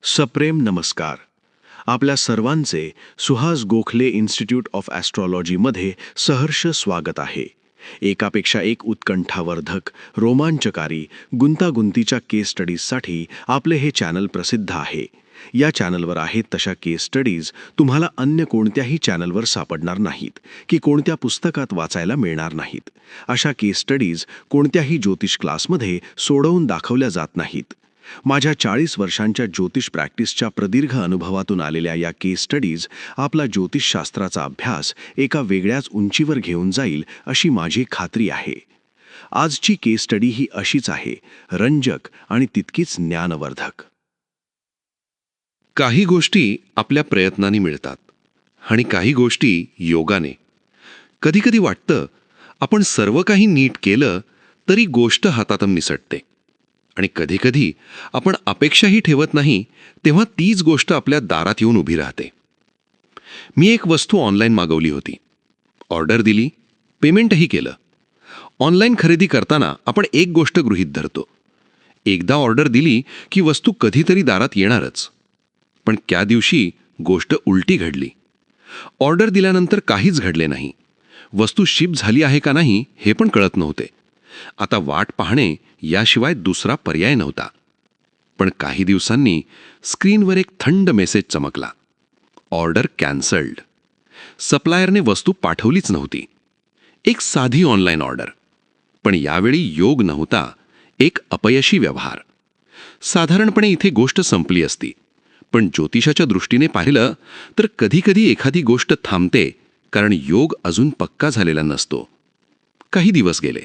सप्रेम नमस्कार. आपल्या सर्वांचे सुहास गोखले इन्स्टिट्यूट ऑफ ॲस्ट्रॉलॉजीमध्ये सहर्ष स्वागत आहे. एकापेक्षा एक उत्कंठावर्धक, रोमांचकारी, गुंतागुंतीच्या केस स्टडीजसाठी आपले हे चॅनल प्रसिद्ध आहे. या चॅनलवर आहेत तशा केस स्टडीज तुम्हाला अन्य कोणत्याही चॅनलवर सापडणार नाहीत की कोणत्या पुस्तकात वाचायला मिळणार नाहीत. अशा केस स्टडीज कोणत्याही ज्योतिष क्लासमध्ये सोडवून दाखवल्या जात नाहीत. माझ्या 40 वर्षांच्या ज्योतिष प्रॅक्टिसच्या प्रदीर्घ अनुभवातून आलेल्या या केस स्टडीज आपला ज्योतिषशास्त्राचा अभ्यास एका वेगळ्याच उंचीवर घेऊन जाईल अशी माझी खात्री आहे. आजची केस स्टडी ही अशीच आहे, रंजक आणि तितकीच ज्ञानवर्धक. काही गोष्टी आपल्या प्रयत्नांनी मिळतात आणि काही गोष्टी योगाने. कधीकधी वाटतं आपण सर्व काही नीट केलं तरी गोष्ट हातातून निसटते, आणि कधीकधी आपण अपेक्षाही ठेवत नाही तेव्हा तीच गोष्ट आपल्या दारात येऊन उभी राहते. मी एक वस्तू ऑनलाईन मागवली होती. ऑर्डर दिली, पेमेंटही केलं. ऑनलाईन खरेदी करताना आपण एक गोष्ट गृहीत धरतो, एकदा ऑर्डर दिली की वस्तू कधीतरी दारात येणारच. पण त्या दिवशी गोष्ट उलटी घडली. ऑर्डर दिल्यानंतर काहीच घडले नाही. वस्तू शिप झाली आहे का नाही हे पण कळत नव्हते. आता वाट पाहणे याशिवाय दुसरा पर्याय नव्हता. पण काही दिवसांनी स्क्रीनवर एक थंड मेसेज चमकला, ऑर्डर कॅन्सल्ड. सप्लायरने वस्तू पाठवलीच नव्हती. एक साधी ऑनलाईन ऑर्डर, पण यावेळी योग नव्हता, एक अपयशी व्यवहार. साधारणपणे इथे गोष्ट संपली असती, पण ज्योतिषाच्या दृष्टीने पाहिलं तर कधीकधी एखादी गोष्ट थांबते कारण योग अजून पक्का झालेला नसतो. काही दिवस गेले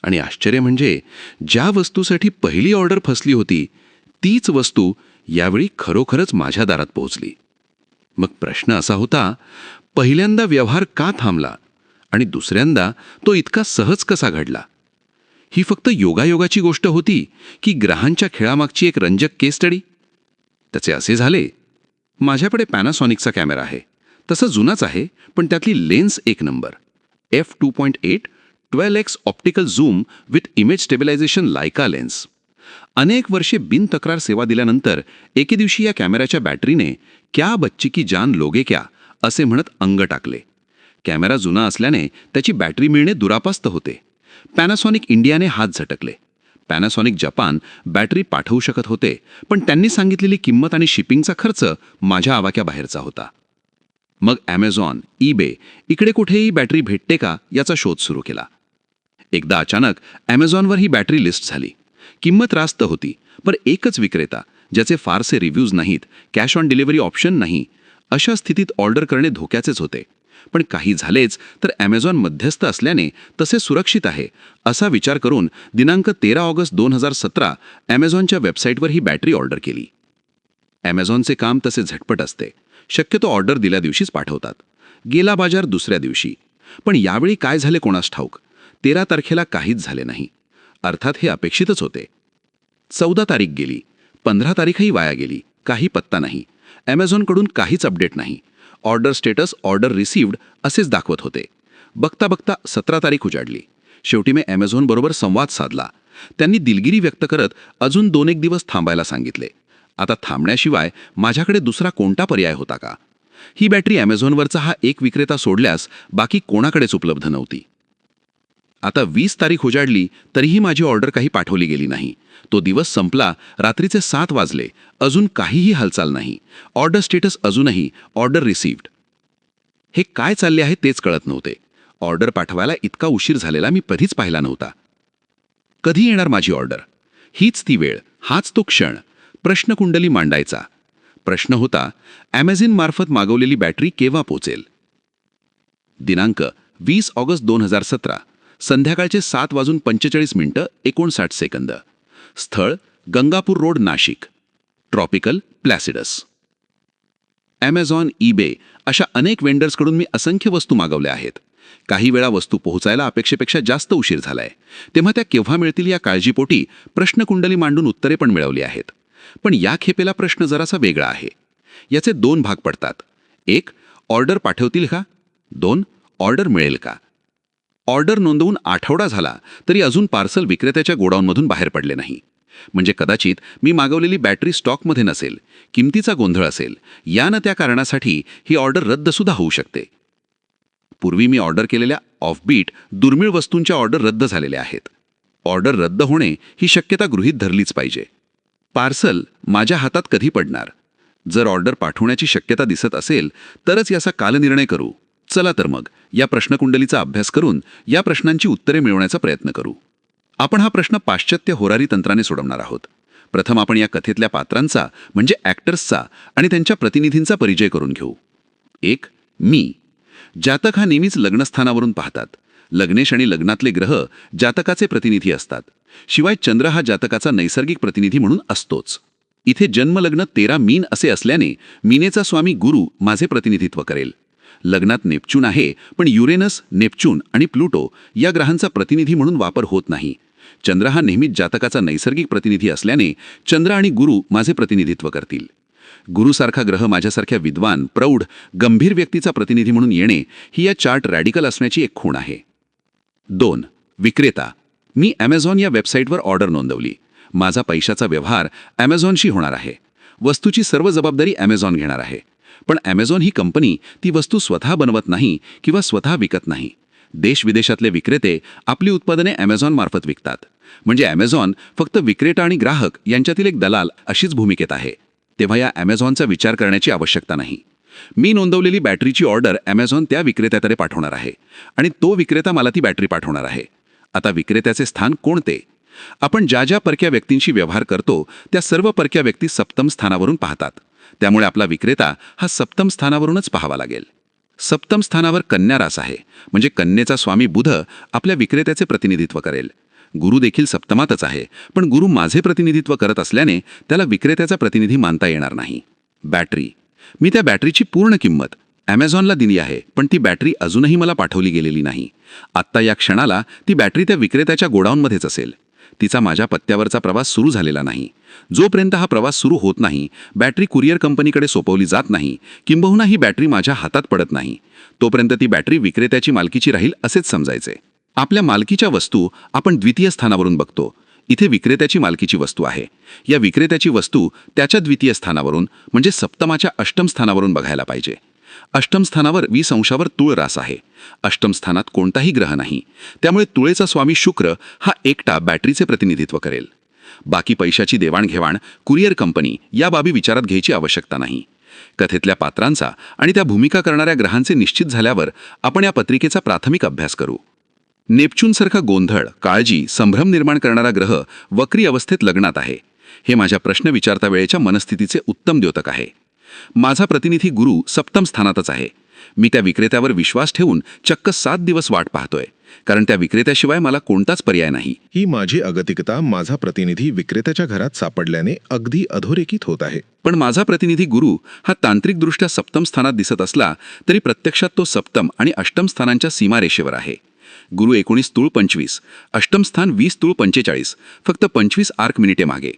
आणि आश्चर्य म्हणजे ज्या वस्तूसाठी पहिली ऑर्डर फसली होती तीच वस्तू यावेळी खरोखरच माझ्या दारात पोहोचली. मग प्रश्न असा होता, पहिल्यांदा व्यवहार का थांबला आणि दुसऱ्यांदा तो इतका सहज कसा घडला? ही फक्त योगायोगाची गोष्ट होती की ग्रहांच्या खेळामागची एक रंजक केस स्टडी? त्याचे असे झाले, माझ्याकडे पॅनासॉनिकचा कॅमेरा आहे. तसा जुनाच आहे, पण त्यातली लेन्स एक नंबर. f2.8 12x optical zoom with image stabilisation Leica lens. अनेक वर्षे बिनतक्रार सेवा दिल्यानंतर एके दिवशी या कॅमेऱ्याच्या बॅटरीने क्या बच्ची की जान लोगे क्या असे म्हणत अंग टाकले. कॅमेरा जुना असल्याने त्याची बॅटरी मिळणे दुरापास्त होते. पॅनासॉनिक इंडियाने हात झटकले. पॅनासॉनिक जपान बॅटरी पाठवू शकत होते, पण त्यांनी सांगितलेली किंमत आणि शिपिंगचा खर्च माझ्या आवाक्याबाहेरचा होता. मग ॲमेझॉन, ईबे इकडे कुठेही बॅटरी भेटते का याचा शोध सुरू केला. एकदा अचानक ॲमेझॉनवर ही बॅटरी लिस्ट झाली. किंमत रास्त होती, पण एकच विक्रेता, ज्याचे फारसे रिव्ह्यूज नाहीत, कॅश ऑन डिलिव्हरी ऑप्शन नाही. अशा स्थितीत ऑर्डर करणे धोक्याचेच होते. पण काही झालेच तर ॲमेझॉन मध्यस्थ असल्याने तसे सुरक्षित आहे असा विचार करून दिनांक 13 ऑगस्ट 2017 ॲमेझॉनच्या वेबसाईटवर ही बॅटरी ऑर्डर केली. ॲमेझॉनचे काम तसे झटपट असते. शक्यतो ऑर्डर दिल्या दिवशीच पाठवतात. गेला बाजार दुसऱ्या दिवशी. पण यावेळी काय झाले कोणास ठाऊक, 13 तारखेला काहीच झाले नाही. अर्थात हे अपेक्षितच होते. 14 तारीख गेली, 15 तारीखही वाया गेली, काही पत्ता नाही. ॲमेझॉनकडून काहीच अपडेट नाही. ऑर्डर स्टेटस ऑर्डर रिसिव्ड असेच दाखवत होते. बघता बघता 17 तारीख उजाडली. शेवटी मी ॲमेझॉनबरोबर संवाद साधला. त्यांनी दिलगिरी व्यक्त करत अजून 2-1 दिवस थांबायला सांगितले. आता थांबण्याशिवाय माझ्याकडे दुसरा कोणता पर्याय होता का? ही बॅटरी ॲमेझॉनवरचा हा एक विक्रेता सोडल्यास बाकी कोणाकडेच उपलब्ध नव्हती. आता 20 तारीख उजाडली तरीही माझी ऑर्डर काही पाठवली गेली नाही. तो दिवस संपला, रात्रीचे 7 वाजले, अजून काहीही हालचाल नाही. ऑर्डर स्टेटस अजूनही ऑर्डर रिसिव्ड. हे काय चालले आहे तेच कळत नव्हते. ऑर्डर पाठवायला इतका उशीर झालेला मी कधीच पाहिला नव्हता. कधी येणार माझी ऑर्डर? हीच ती वेळ, हाच तो क्षण. प्रश्नकुंडली मांडायचा. प्रश्न होता, ॲमेझॉन मार्फत मागवलेली बॅटरी केव्हा पोचेल? दिनांक 20 ऑगस्ट 2017, संध्याकाळचे 7:45 स्थळ Gangapur road, Nashik. Tropical placidus. Amazon, eBay अशा अनेक वेंडर्सकडून मी असंख्य वस्तू मागवल्या आहेत. काही वेळा वस्तू पोहोचायला अपेक्षेपेक्षा जास्त उशीर झालाय. तेव्हा त्या केव्हा मिळतील या काळजीपोटी प्रश्नकुंडली मांडून उत्तरे पण मिळवली आहेत. पण या खेपेला प्रश्न जरासा वेगळा आहे. याचे 2 भाग पडतात. 1. ऑर्डर पाठवतील का? 2. ऑर्डर मिळेल का? ऑर्डर नोंदवून आठवडा झाला तरी अजून पार्सल विक्रेत्याच्या गोडाऊनमधून बाहेर पडले नाही. म्हणजे कदाचित मी मागवलेली बॅटरी स्टॉकमध्ये नसेल, किमतीचा गोंधळ असेल, या न त्या कारणासाठी ही ऑर्डर रद्दसुद्धा होऊ शकते. पूर्वी मी ऑर्डर केलेल्या ऑफबीट दुर्मिळ वस्तूंच्या ऑर्डर रद्द झालेल्या आहेत. ऑर्डर रद्द होणे ही शक्यता गृहीत धरलीच पाहिजे. पार्सल माझ्या हातात कधी पडणार? जर ऑर्डर पाठवण्याची शक्यता दिसत असेल तरच याचा कालनिर्णय करू. चला तर मग या प्रश्नकुंडलीचा अभ्यास करून या प्रश्नांची उत्तरे मिळवण्याचा प्रयत्न करू. आपण हा प्रश्न पाश्चात्य होरारी तंत्राने सोडवणार आहोत. प्रथम आपण या कथेतल्या पात्रांचा म्हणजे ॲक्टर्सचा आणि त्यांच्या प्रतिनिधींचा परिचय करून घेऊ. 1. मी. जातक हा नेहमीच लग्नस्थानावरून पाहतात. लग्नेश आणि लग्नातले ग्रह जातकाचे प्रतिनिधी असतात. शिवाय चंद्र हा जातकाचा नैसर्गिक प्रतिनिधी म्हणून असतोच. इथे जन्मलग्न 13 मीन असे असल्याने मीनेचा स्वामी गुरु माझे प्रतिनिधित्व करेल. लग्नात नेपच्यून आहे, पण युरेनस, नेपच्यून आणि प्लुटो या ग्रहांचा प्रतिनिधी म्हणून वापर होत नाही. चंद्र हा नेहमीच जातकाचा नैसर्गिक प्रतिनिधी असल्याने चंद्र आणि गुरु माझे प्रतिनिधित्व करतील. गुरुसारखा ग्रह माझ्यासारख्या विद्वान, प्रौढ, गंभीर व्यक्तीचा प्रतिनिधी म्हणून येणे ही या चार्ट रॅडिकल असण्याची एक खूण आहे. 2. विक्रेता. मी ॲमेझॉन या वेबसाईटवर ऑर्डर नोंदवली. माझा पैशाचा व्यवहार ॲमेझॉनशी होणार आहे. वस्तूची सर्व जबाबदारी ॲमेझॉन घेणार आहे. पण ॲमेझॉन ही कंपनी ती वस्तू स्वतः बनवत नाही किंवा स्वतः विकत नाही. देशविदेशातले विक्रेते आपली उत्पादने ॲमेझॉनमार्फत विकतात. म्हणजे ॲमेझॉन फक्त विक्रेता आणि ग्राहक यांच्यातील एक दलाल अशीच भूमिकेत आहे. तेव्हा या ॲमेझॉनचा विचार करण्याची आवश्यकता नाही. मी नोंदवलेली बॅटरीची ऑर्डर ॲमेझॉन त्या विक्रेत्याकडे पाठवणार आहे आणि तो विक्रेता मला ती बॅटरी पाठवणार आहे. आता विक्रेत्याचे स्थान कोणते? आपण ज्या ज्या परक्या व्यक्तींशी व्यवहार करतो त्या सर्व परक्या व्यक्ती सप्तम स्थानावरून पाहतात. त्यामुळे आपला विक्रेता हा सप्तम स्थानावरूनच पाहावा लागेल. सप्तम स्थानावर कन्या रास आहे, म्हणजे कन्येचा स्वामी बुध आपल्या विक्रेत्याचे प्रतिनिधित्व करेल. गुरु देखील सप्तमातच आहे, पण गुरु माझे प्रतिनिधित्व करत असल्याने त्याला विक्रेत्याचा प्रतिनिधी मानता येणार नाही. बॅटरी. मी त्या बॅटरीची पूर्ण किंमत ॲमेझॉनला दिली आहे, पण ती बॅटरी अजूनही मला पाठवली गेलेली नाही. आत्ता या क्षणाला ती बॅटरी त्या विक्रेत्याच्या गोडाऊनमध्येच असेल. तिचा माझ्या पत्त्यावरचा प्रवास सुरू झालेला नाही. जोपर्यंत हा प्रवास सुरू होत नाही, बॅटरी कुरिअर कंपनीकडे सोपवली जात नाही, किंबहुना ही बॅटरी माझ्या हातात पडत नाही, तोपर्यंत ती बॅटरी विक्रेत्याची मालकीची राहील असेच समजायचे. आपल्या मालकीच्या वस्तू आपण द्वितीय स्थानावरून बघतो. इथे विक्रेत्याची मालकीची वस्तू आहे. या विक्रेत्याची वस्तू त्याच्या द्वितीय स्थानावरून म्हणजे सप्तमाच्या अष्टम स्थानावरून बघायला पाहिजे. अष्टम स्थानावर 20 अंशावर तुळ रास आहे. अष्टम स्थानात कोणताही ग्रह नाही. त्यामुळे तुळेचा स्वामी शुक्र हा एकटा बॅटरीचे प्रतिनिधित्व करेल. बाकी पैशाची देवाणघेवाण, कुरिअर कंपनी या बाबी विचारात घ्यायची आवश्यकता नाही. कथेतल्या पात्रांचा आणि त्या भूमिका करणाऱ्या ग्रहांचे निश्चित झाल्यावर आपण या पत्रिकेचा प्राथमिक अभ्यास करू. नेपच्यूनसारखा गोंधळ, काळजी, संभ्रम निर्माण करणारा ग्रह वक्री अवस्थेत लग्नात आहे. हे माझ्या प्रश्न विचारता वेळेच्या मनस्थितीचे उत्तम द्योतक आहे. माझा प्रतिनिधी गुरु सप्तम स्थानातच आहे. मी त्या विक्रेत्यावर विश्वास ठेवून चक्क 7 दिवस वाट पाहतोय, कारण त्या विक्रेत्याशिवाय मला कोणताच पर्याय नाही. ही माझी अगतिकता माझा प्रतिनिधी विक्रेत्याच्या घरात सापडल्याने अगदी अधोरेखित होत आहे. पण माझा प्रतिनिधी गुरु हा तांत्रिकदृष्ट्या सप्तम स्थानात दिसत असला तरी प्रत्यक्षात तो सप्तम आणि अष्टम स्थानांच्या सीमारेषेवर आहे. गुरु 19 तुळ 25, अष्टम स्थान 20 तुळ 45, फक्त 25 आर्क मिनिटे मागे.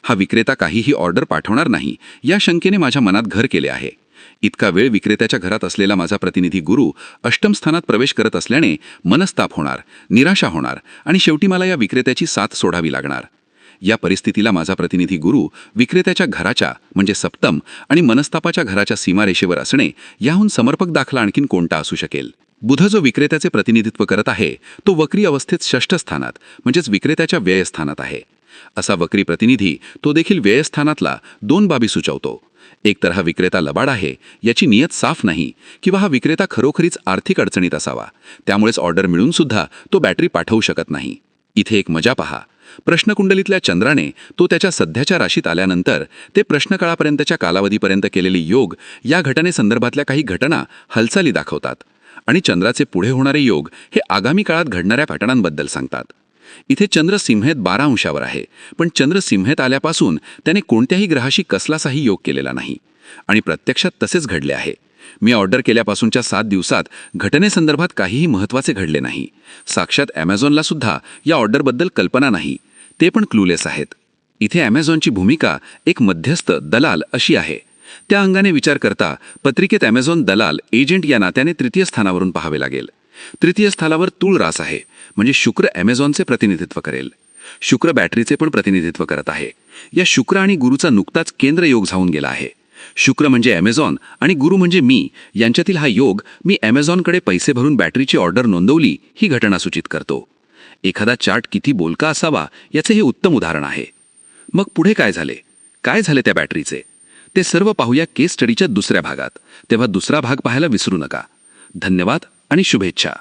हा विक्रेता काहीही ऑर्डर पाठवणार नाही या शंकेने माझ्या मनात घर केले आहे. इतका वेळ विक्रेत्याच्या घरात असलेला माझा प्रतिनिधी गुरु अष्टम स्थानात प्रवेश करत असल्याने मनस्ताप होणार, निराशा होणार आणि शेवटी मला या विक्रेत्याची साथ सोडावी लागणार. या परिस्थितीला माझा प्रतिनिधी गुरु विक्रेत्याच्या घराच्या म्हणजे सप्तम आणि मनस्तापाच्या घराच्या सीमारेषेवर असणे याहून समर्पक दाखला आणखीन कोणता असू शकेल? बुध जो विक्रेत्याचे प्रतिनिधित्व करत आहे तो वक्री अवस्थेत षष्ठ स्थानात म्हणजेच विक्रेत्याच्या व्ययस्थानात आहे. असा वक्री प्रतिनिधी तो देखील व्ययस्थानातला 2 बाबी सुचवतो. एकतर हा विक्रेता लबाड आहे, याची नियत साफ नाही, किंवा हा विक्रेता खरोखरीच आर्थिक अडचणीत असावा, त्यामुळेच ऑर्डर मिळून सुद्धा तो बॅटरी पाठवू शकत नाही. इथे एक मजा पहा. प्रश्नकुंडलीतल्या चंद्राने तो त्याच्या सध्याच्या राशीत आल्यानंतर ते प्रश्नकाळापर्यंतच्या कालावधीपर्यंत केलेले योग या घटनेसंदर्भातल्या काही घटना हालचाली दाखवतात आणि चंद्राचे पुढे होणारे योग हे आगामी काळात घडणाऱ्या घटनांबद्दल सांगतात. इथे चंद्र सिंहेत 12 अंशावर आहे, पण चंद्र सिंहेत आल्यापासून त्याने कोणत्याही ग्रहाशी कसलासाही योग केलेला नाही आणि प्रत्यक्षात तसेच घडले आहे. मी ऑर्डर केल्यापासूनच्या 7 दिवसात घटनेसंदर्भात काहीही महत्त्वाचे घडले नाही. साक्षात ॲमेझॉनला सुद्धा या ऑर्डरबद्दल कल्पना नाही. ते पण क्लूलेस आहेत. इथे ॲमेझॉनची भूमिका एक मध्यस्थ, दलाल अशी आहे. त्या अंगाने विचार करता पत्रिकेत ॲमेझॉन दलाल, एजंट या नात्याने तृतीय स्थानावरून पाहावे लागेल. तृतीय स्थानावर तुळ रास आहे, म्हणजे शुक्र ॲमेझॉनचे प्रतिनिधित्व करेल. शुक्र बॅटरीचे पण प्रतिनिधित्व करत आहे. या शुक्र आणि गुरुचा नुकताच केंद्र योग झाऊन गेला आहे. शुक्र म्हणजे ॲमेझॉन आणि गुरु म्हणजे मी यांच्यातील हा योग मी ॲमेझॉनकडे पैसे भरून बॅटरीची ऑर्डर नोंदवली ही घटना सूचित करतो. एखादा चार्ट किती बोलका असावा याचे हे उत्तम उदाहरण आहे. मग पुढे काय झाले त्या बॅटरीचे ते सर्व पाहूया केस स्टडीच्या दुसऱ्या भागात. तेव्हा दुसरा भाग पाहायला विसरू नका. धन्यवाद आणि शुभेच्छा.